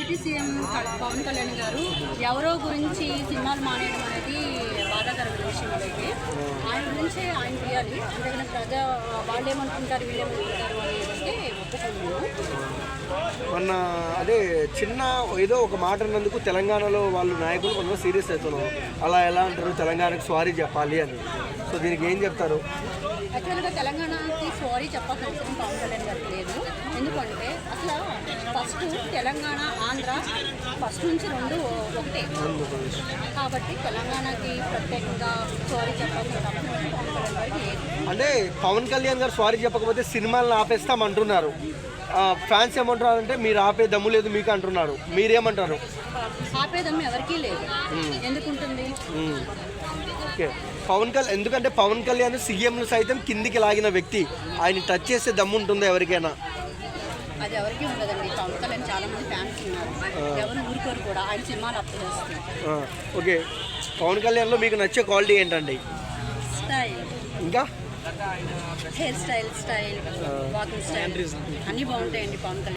Deputy CM Pawan Kalyan గారు ఎవరో గురించి సినిమాలు మానేయడం అనేది బాధాకరమైన విషయం. అయితే ఆయన గురించి ఆయన తీయాలి, అంతేగాని ప్రజా వాళ్ళు ఏమనుకుంటారు వీళ్ళేమనుకుంటారు అనేది ఒప్పుకున్నాను. మొన్న అదే చిన్న ఏదో ఒక మాట అన్నందుకు తెలంగాణలో వాళ్ళు నాయకులు కొంచెం సీరియస్ అవుతున్నారు. అలా ఎలా అంటారు, తెలంగాణకు సారీ చెప్పాలి అని. సో దీనికి ఏం చెప్తారు? యాక్చువల్గా తెలంగాణకి సారీ చెప్పాల్సిన అవసరం పవన్ కళ్యాణ్ గారికి లేదు. ఎందుకంటే అసలు ఫస్ట్ తెలంగాణ ఆంధ్ర ఫస్ట్ నుంచి రెండు ఒకటే కాబట్టి తెలంగాణకి ప్రత్యేకంగా సారీ చెప్పాల్సిన అవసరం పవన్ కళ్యాణ్ గారికి లేదు. అంటే పవన్ కళ్యాణ్ గారు సారీ చెప్పకపోతే సినిమాలను ఆపేస్తామంటున్నారు. ఫ్యాన్స్ ఏమంటున్నారు అంటే మీరు ఆపే దమ్ము లేదు మీకు అంటున్నారు. మీరేమంటారు? ఆపేదమ్ము ఎవరికీ లేదు. ఎందుకుంటుంది? ఓకే, ఎందుకంటే పవన్ కళ్యాణ్ సీఎంను సైతం కిందికి లాగిన వ్యక్తి. ఆయన టచ్ చేసే దమ్ము ఉంటుందా ఎవరికైనా? అది ఎవరికి ఉండదండి. పవన్ కళ్యాణ్ చాలా మంది ఫ్యాన్స్ ఉన్నారు, ఎవరు ఊరుకోరు కూడా ఆయన సినిమాలు అప్ చేస్తారు. ఓకే, పవన్ కళ్యాణ్లో మీకు నచ్చే క్వాలిటీ ఏంటండి? స్టైల్, ఇంకా హెయిర్ స్టైల్, వాకింగ్ స్టైల్ అన్నీ బాగుంటాయండి పవన్ కళ్యాణ్.